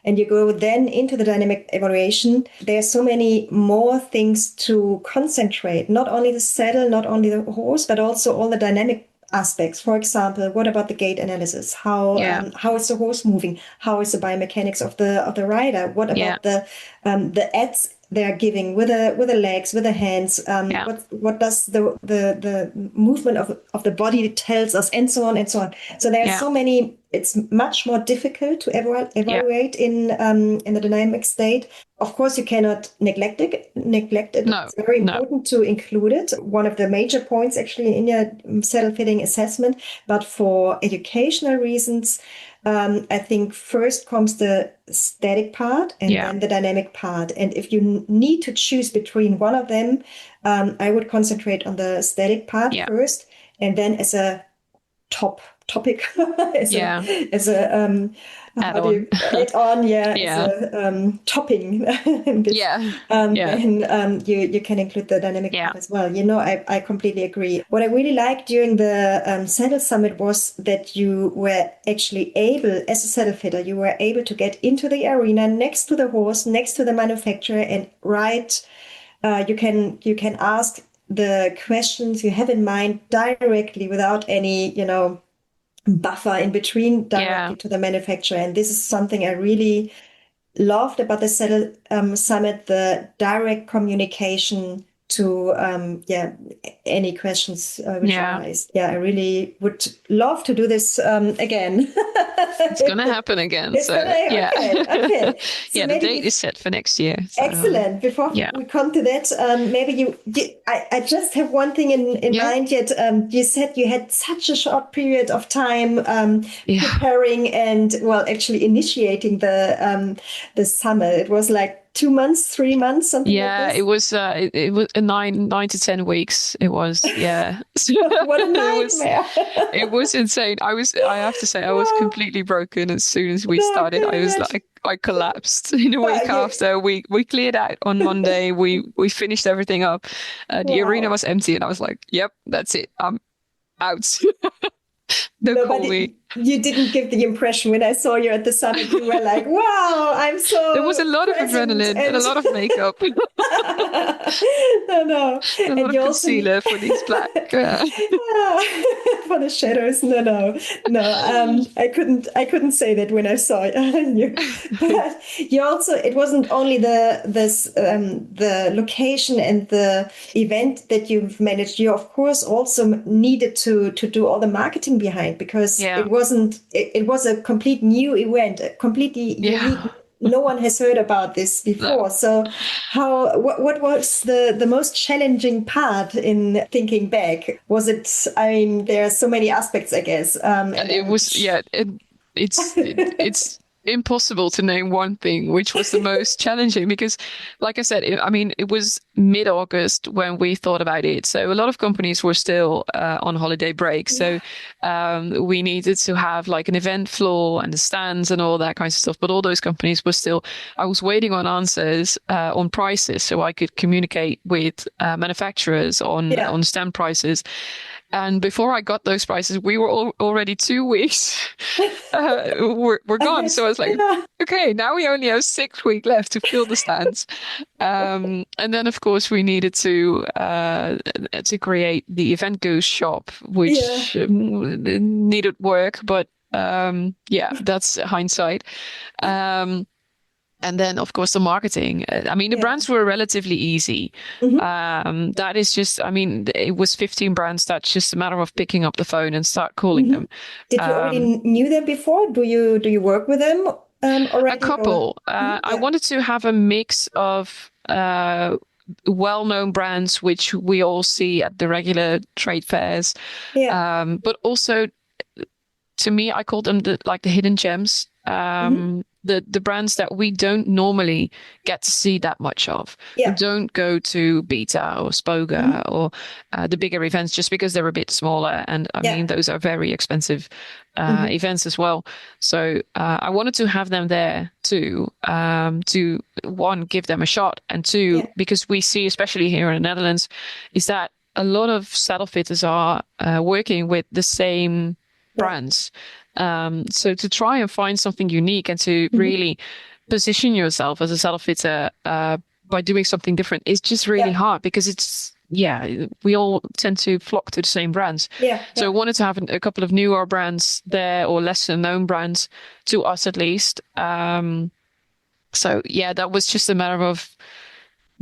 B: and you go then into the dynamic evaluation, there are so many more things to concentrate, not only the saddle, not only the horse, but also all the dynamic aspects. For example, what about the gait analysis? How is the horse moving? How is the biomechanics of the rider? What about the aids they're giving with the legs, with the hands? What does the movement of the body tells us, and so on and so on. So there are so many. It's much more difficult to evaluate in the dynamic state. Of course, you cannot neglect it. It's very important to include it. One of the major points actually in your saddle fitting assessment. But for educational reasons, I think first comes the static part and then the dynamic part. And if you need to choose between one of them, I would concentrate on the static part first, and then as a topic as a add-on, as a topping. Then you can include the dynamic part as well. I completely agree. What I really liked during the Saddle Summit was that you were actually able, as a saddle fitter, you were able to get into the arena next to the horse, next to the manufacturer, and you can ask the questions you have in mind directly without any, buffer in between directly to the manufacturer. And this is something I really loved about the Saddle Summit, the direct communication to any questions which arise. I really would love to do this again.
A: It's gonna happen again.
B: Okay.
A: So the date is set for next year. So,
B: excellent. Before we come to that, maybe I just have one thing in mind yet. You said you had such a short period of time preparing and actually initiating the summit. It was like 2 months, 3 months, something like this?
A: It was it was 9 to 10 weeks. It was,
B: What a nightmare.
A: It was insane. I have to say, I was completely broken as soon as we started. I was like, I collapsed in a week after. We cleared out on Monday. We finished everything up. The arena was empty, and I was like, yep, that's it. I'm out. Don't call me.
B: You didn't give the impression when I saw you at the summit. You were like, wow, I'm so.
A: There was a lot of adrenaline and a lot of makeup.
B: No.
A: A lot of concealer for these black.
B: For the shadows. No. I couldn't say that when I saw you. But you also, it wasn't only the location and the event that you've managed. You of course also needed to do all the marketing behind, because it was a complete new event, a completely unique no one has heard about this before.
A: No.
B: So what was the most challenging part in thinking back? Was it, I mean, there are so many aspects, I guess.
A: It was, yeah, it's impossible to name one thing which was the most challenging because, like I said, it was mid-August when we thought about it. So a lot of companies were still on holiday break. So we needed to have like an event floor and the stands and all that kind of stuff. But all those companies were still, I was waiting on answers on prices so I could communicate with manufacturers on stand prices. And before I got those prices, we were already 2 weeks we're gone. So I was like, okay, now we only have 6 weeks left to fill the stands. And then, of course, we needed to create the event goose shop, which needed work. But that's hindsight. And then, of course, the marketing. The brands were relatively easy. That is just, it was 15 brands. That's just a matter of picking up the phone and start calling them.
B: Did you already knew them before? Do you work with them already?
A: A couple. I wanted to have a mix of well-known brands, which we all see at the regular trade fairs. But also, to me, I call them the hidden gems. The brands that we don't normally get to see that much of. We don't go to Beta or Spoga or the bigger events just because they're a bit smaller. And those are very expensive events as well. So I wanted to have them there too, to one, give them a shot, and two, because we see, especially here in the Netherlands, is that a lot of saddle fitters are working with the same brands. So to try and find something unique and to really position yourself as a saddle fitter by doing something different is just really hard because we all tend to flock to the same brands. So I wanted to have a couple of newer brands there, or lesser known brands to us at least. That was just a matter of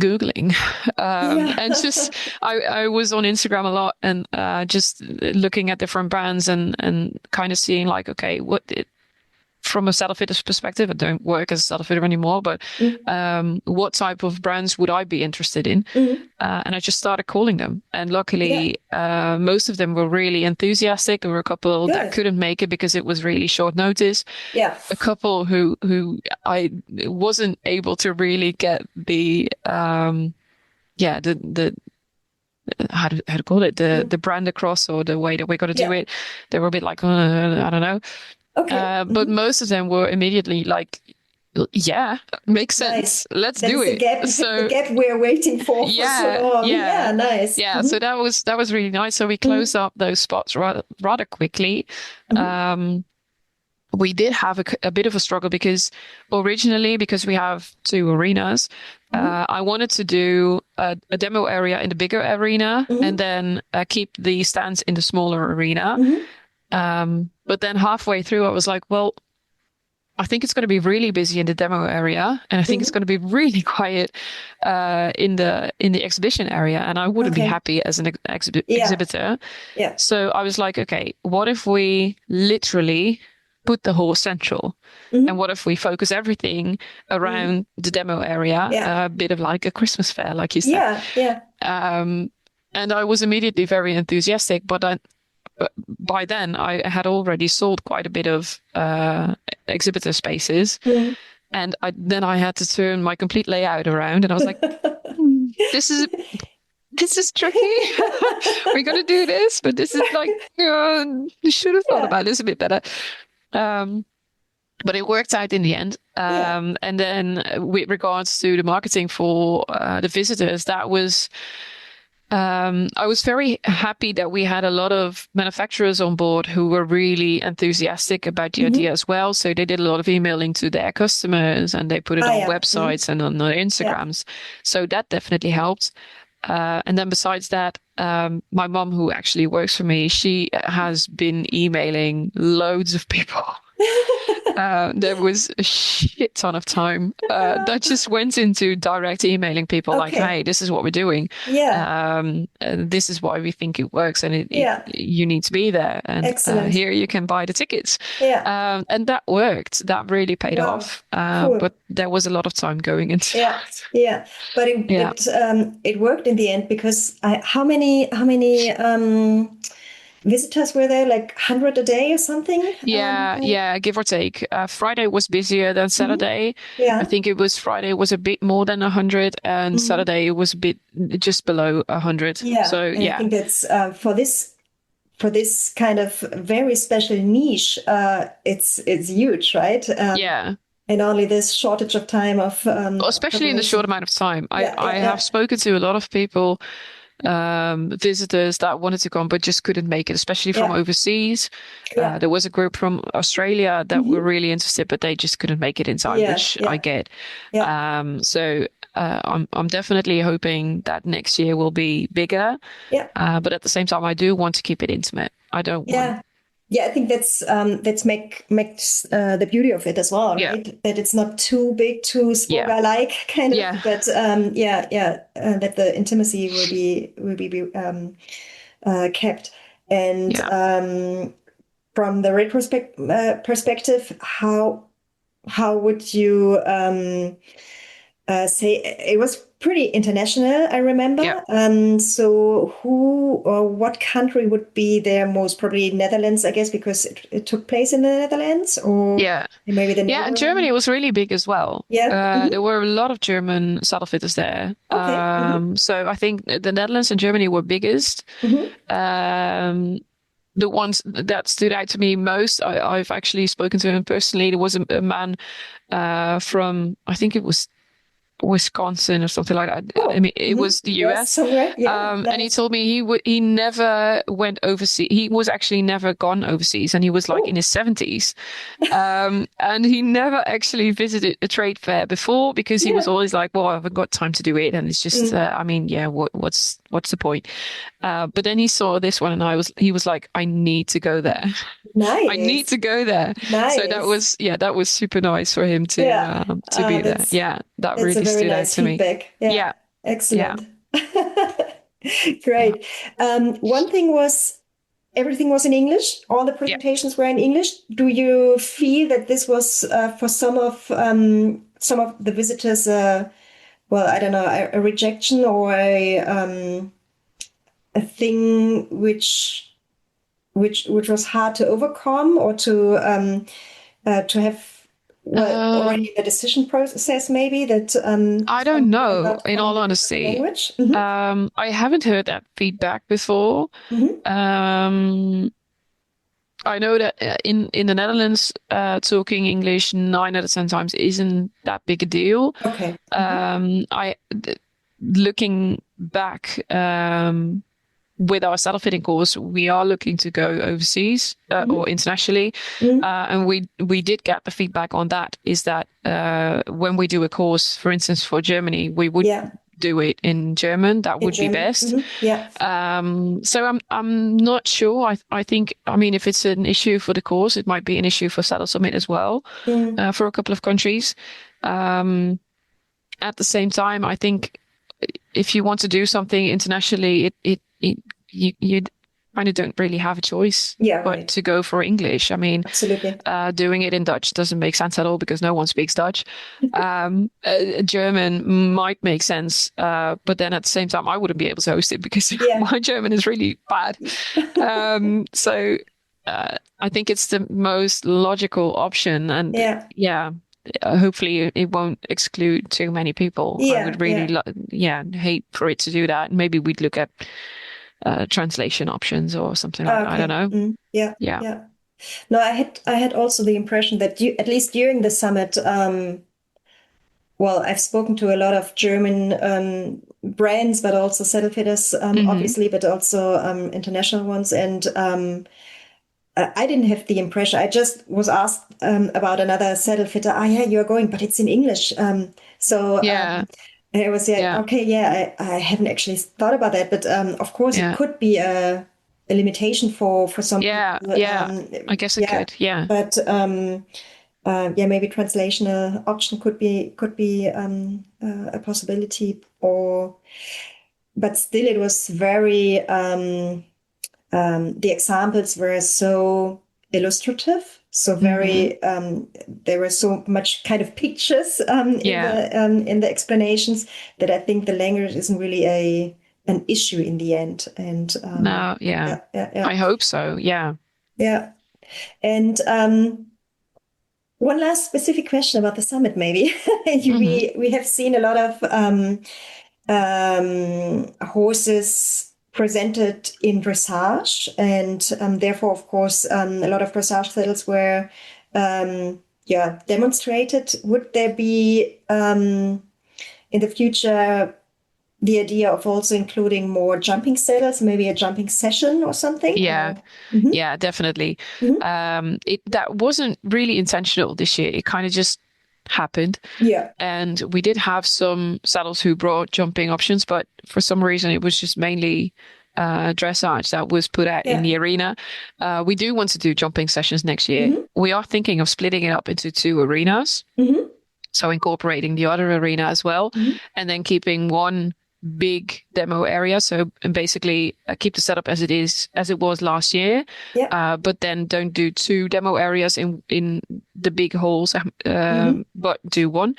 A: Googling and just I was on Instagram a lot and just looking at different brands and kind of seeing like, okay, from a saddle fitter's perspective, I don't work as a saddle fitter anymore, but what type of brands would I be interested in? And I just started calling them. And luckily, most of them were really enthusiastic. There were a couple that couldn't make it because it was really short notice. A couple who I wasn't able to really get the how to call it, the brand across, or the way that we're going to do it. They were a bit like, I don't know. Okay. But most of them were immediately like, makes sense. Nice. Let's do it.
B: The gap we're waiting for so long. Nice.
A: So that was really nice. So we closed up those spots rather quickly. We did have a bit of a struggle because originally, because we have 2 arenas, I wanted to do a demo area in the bigger arena and then keep the stands in the smaller arena. But then halfway through, I was like, well, I think it's going to be really busy in the demo area, and I think it's going to be really quiet in the exhibition area, and I wouldn't be happy as an exhibitor. So I was like, okay, what if we literally put the whole central, and what if we focus everything around the demo area, a bit of like a Christmas fair, like you said. And I was immediately very enthusiastic, but by then I had already sold quite a bit of exhibitor spaces, and I had to turn my complete layout around, and I was like, this is tricky. We're gonna do this, but this is like, you should have thought about this a bit better. But it worked out in the end. And then with regards to the marketing for the visitors, that was I was very happy that we had a lot of manufacturers on board who were really enthusiastic about the idea as well. So they did a lot of emailing to their customers, and they put it on websites and on their Instagrams. So that definitely helped. And then besides that, my mom, who actually works for me, she has been emailing loads of people There was a shit ton of time that just went into direct emailing people like,
B: Okay.
A: hey, this is what we're doing.
B: Yeah.
A: And this is why we think it works, and
B: Yeah.
A: you need to be there. And
B: Excellent.
A: here you can buy the tickets.
B: Yeah.
A: And that worked. That really paid
B: Wow.
A: off.
B: Cool.
A: But there was a lot of time going into
B: Yeah.
A: that.
B: Yeah. But
A: Yeah.
B: it worked in the end because how many visitors were there? Like 100 a day or something?
A: Yeah, give or take. Friday was busier than
B: Mhm.
A: Saturday. I
B: Yeah.
A: think it was Friday was a bit more than 100, and
B: Mhm.
A: Saturday it was a bit just below 100.
B: Yeah.
A: So
B: And I
A: yeah,
B: think that's for this kind of very special niche, it's huge, right?
A: yeah.
B: And only this shortage of time of
A: Especially in the short
B: preparation.
A: amount of time.
B: Yeah,
A: I
B: yeah,
A: have
B: yeah,
A: spoken to a lot of people, visitors that wanted to come but just couldn't make it, especially from
B: yeah,
A: overseas.
B: yeah.
A: There was a group from Australia that were
B: Hmm.
A: really interested, but they just couldn't make it in time,
B: Yeah,
A: which I
B: yeah,
A: get.
B: yeah,
A: So I'm definitely hoping that next year will be bigger.
B: yeah,
A: But at the same time, I do want to keep it intimate. I don't want.
B: yeah. Yeah, I think that's makes the beauty of it as well,
A: Yeah,
B: right? That it's not too big, too
A: yeah,
B: spoga-like kind of,
A: yeah,
B: but yeah, yeah, that the intimacy will be kept. And
A: yeah.
B: from the retrospect perspective, how would you say it was pretty international, I
A: Yeah.
B: remember. So who or what country would be there most? Probably Netherlands, I guess, because it took place in the Netherlands, or
A: Yeah.
B: maybe the
A: Yeah, and
B: neighboring.
A: Germany was really big as well.
B: Yeah.
A: There were a lot of German saddle fitters there.
B: Okay.
A: So I think the Netherlands and Germany were biggest.
B: Hmm.
A: Um, the ones that stood out to me most, I've actually spoken to him personally. There was a man from, I think it was Wisconsin or something like that. I
B: Oh.
A: mean, it
B: Hmm.
A: was the
B: Yes,
A: US.
B: somewhere. Yeah.
A: And he
B: Nice.
A: told me he never went overseas. He was actually never gone overseas, and he was like in
B: Oh.
A: his 70s. And he never actually visited a trade fair before because he was
B: Yeah.
A: always like, "Well, I haven't got time to do it," and it's just,
B: Mm.
A: I mean, yeah, what's the point? But then he saw this one, and he was like, "I need to go there. I need
B: Nice.
A: to go there." So
B: Nice.
A: that was super nice for him
B: Yeah.
A: to be there.
B: That's
A: Yeah, that
B: that's a
A: really
B: very
A: stood out
B: nice
A: to me.
B: feedback. Yeah.
A: Yeah, yeah,
B: Excellent.
A: yeah,
B: Great. One thing was everything was in English. All the
A: yeah.
B: presentations were in English. Do you feel that this was for some of the visitors, well, I don't know, a rejection or a thing which was hard to overcome or to have, well,
A: Um,
B: already the decision process maybe that
A: I don't
B: some were
A: know,
B: not
A: in
B: finding
A: all
B: the different
A: honesty.
B: language? Hmm.
A: I haven't heard that feedback before.
B: Hmm.
A: Um, I know that in the Netherlands, talking English 9 out of 10 times isn't that big a deal.
B: Okay.
A: Looking back, with our saddle fitting course, we are looking to go overseas
B: Hmm.
A: or internationally,
B: Hmm.
A: and we did get the feedback on that. Is that when we do a course, for instance, for Germany, we would
B: Yeah,
A: do it in German. That
B: in
A: would be
B: German.
A: best.
B: Hmm. Yeah.
A: So I'm not sure. I think, I mean, if it's an issue for the course, it might be an issue for Saddle Summit as well,
B: Mm.
A: for a couple of countries. Um, at the same time, I think if you want to do something internationally, you kind of don't really have a choice
B: Yeah,
A: but
B: right.
A: to go for English. I mean,
B: Absolutely.
A: doing it in Dutch doesn't make sense at all because no one speaks Dutch. German might make sense, but then at the same time, I wouldn't be able to host it because
B: Yeah.
A: my German is really bad. So I think it's the most logical option, and
B: Yeah.
A: yeah. Hopefully it won't exclude too many people. I
B: Yeah.
A: would really,
B: Yeah.
A: hate for it to do that. Maybe we'd look at translation options or something like that. I don't
B: Okay.
A: know.
B: Mm. Yeah.
A: Yeah.
B: Yeah. No, I had also the impression that at least during the summit, well, I've spoken to a lot of German brands, but also saddle fitters,
A: Hmm.
B: obviously, but also international ones. And I didn't have the impression. I just was asked about another saddle fitter. Ah, yeah, you're going, but it's in English. So
A: Yeah.
B: and it was, yeah,
A: Yeah.
B: okay, yeah, I haven't actually thought about that, but of course it
A: Yeah.
B: could be a limitation for some
A: Yeah.
B: people.
A: Yeah. I guess it
B: Yeah,
A: could. Yeah.
B: but maybe translational option could be a possibility, but still it was very the examples were so illustrative, so very there were so much kind of pictures in the explanations that I think the language isn't really an issue in the end. And
A: No, I hope so. Yeah.
B: Yeah. And one last specific question about the summit, maybe. We have seen a lot of horses presented in dressage, and therefore, of course, a lot of dressage saddles were demonstrated. Would there be in the future the idea of also including more jumping saddles, maybe a jumping session or something?
A: Yeah. Yeah, definitely. That wasn't really intentional this year. It kind of just happened.
B: Yeah.
A: And we did have some saddles who brought jumping options, but for some reason it was just mainly dressage that was put out in the arena. We do want to do jumping sessions next year. We are thinking of splitting it up into 2 arenas. So incorporating the other arena as well, and then keeping one big demo area. So basically keep the setup as it was last year, but then don't do 2 demo areas in the big halls, but do one.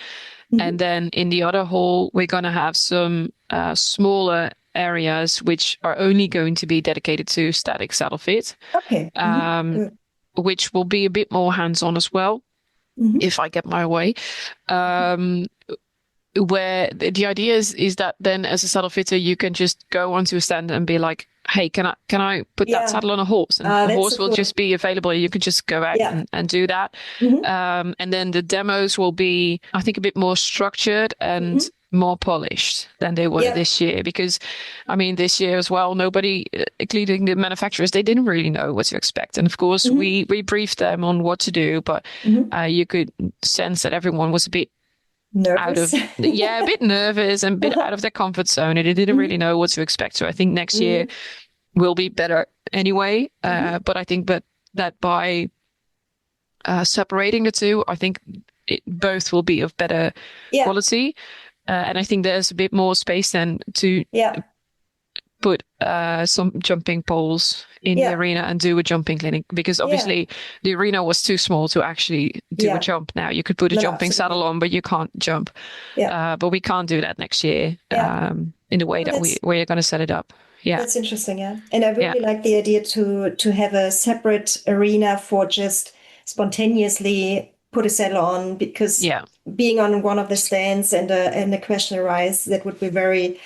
A: And then in the other hall, we're going to have some smaller areas, which are only going to be dedicated to static saddle fit, which will be a bit more hands-on as well, if I get my way. Where the idea is that then as a saddle fitter, you can just go onto a stand and be like, hey, can I put that saddle on a horse? And the horse will just be available. You can just go out and do that. And then the demos will be, I think, a bit more structured and more polished than they were this year. Because, I mean, this year as well, nobody, including the manufacturers, they didn't really know what to expect. And of course, we briefed them on what to do, but you could sense that everyone was a bit
B: nervous.
A: a bit nervous and a bit out of their comfort zone, and they didn't really know what to expect. So I think next year will be better anyway. But I think that by separating the 2, I think both will be of better quality. And I think there's a bit more space then to put some jumping poles in the arena and do a jumping clinic, because obviously the arena was too small to actually do a jump. Now you could put a jumping saddle on, but you can't jump. But we can't do that next year in the way that we're going to set it up. Yeah,
B: that's interesting. Yeah, and I really like the idea to have a separate arena for just spontaneously put a saddle on, because being on one of the stands and a question arises, that would be very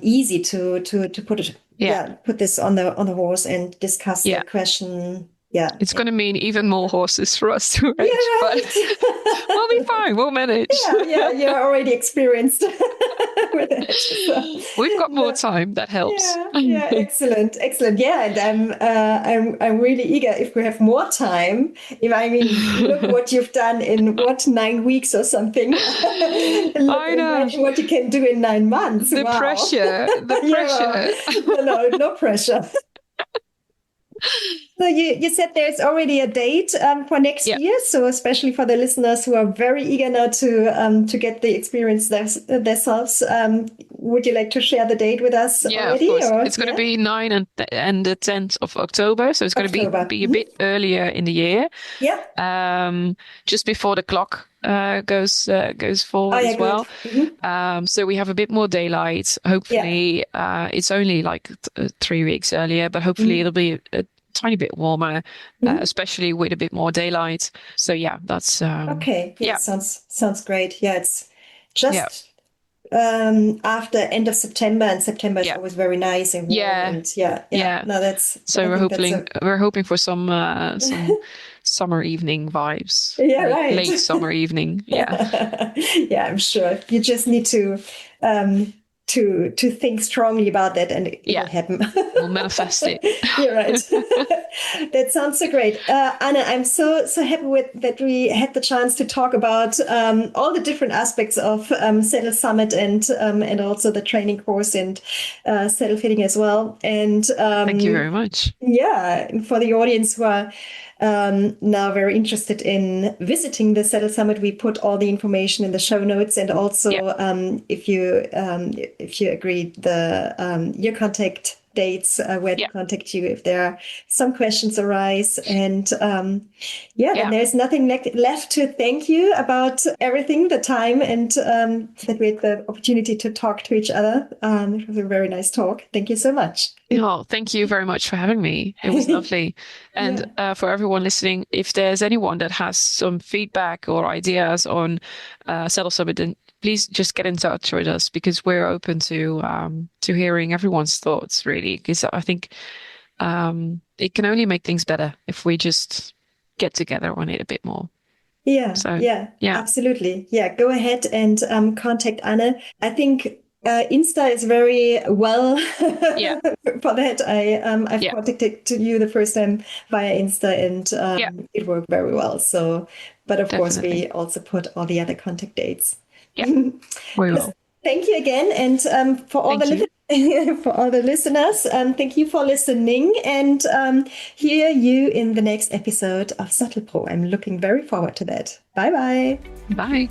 B: easy to put this on the horse and discuss the question. Yeah,
A: it's going to mean even more horses for us to arrange, but we'll be fine. We'll manage.
B: You're already experienced with it. So.
A: We've got more time. That helps.
B: Excellent. Yeah, and I'm really eager if we have more time. Look what you've done in 9 weeks or something.
A: I know.
B: Imagine what you can do in 9 months.
A: The pressure.
B: No pressure. So you said there's already a date for next year. So especially for the listeners who are very eager now to get the experience themselves, would you like to share the date with us already?
A: Of course. It's going to be 9 and the 10th of October. So it's going to be a bit earlier in the year. Yeah. Just before the clock goes forward as well. So we have a bit more daylight. Hopefully, it's only like 3 weeks earlier, but hopefully it'll be a tiny bit warmer, especially with a bit more daylight. So that's
B: okay. Sounds great. Yeah, it's just after end of September, and September is always very nice and warm. And No, that's
A: so we're hoping for some summer evening vibes. Late summer evening.
B: I'm sure you just need to to think strongly about that, and it will happen.
A: We'll manifest it.
B: You're right. That sounds so great. Anna, I'm so happy that we had the chance to talk about all the different aspects of Saddle Summit and also the training course and saddle fitting as well. And
A: thank you very much.
B: Yeah, for the audience who are now very interested in visiting the Saddle Summit, we put all the information in the show notes, and also if you agree, your contact dates, where to contact you if there are some questions arise. And then there's nothing left to thank you about everything, the time, and that we had the opportunity to talk to each other. It was a very nice talk. Thank you so much.
A: Oh, thank you very much for having me. It was lovely. And for everyone listening, if there's anyone that has some feedback or ideas on Saddle Summit, then please just get in touch with us, because we're open to hearing everyone's thoughts, really. Because I think it can only make things better if we just get together on it a bit more.
B: Yeah, absolutely. Yeah, go ahead and contact Anne. I think Insta is very well for that. I've contacted you the first time via Insta, and it worked very well. So, but of course, we also put all the other contact dates.
A: Yeah, we will.
B: Thank you again, and for all the listeners, thank you for listening, and hear you in the next episode of Saddle Pro. I'm looking very forward to that. Bye-bye.
A: Bye.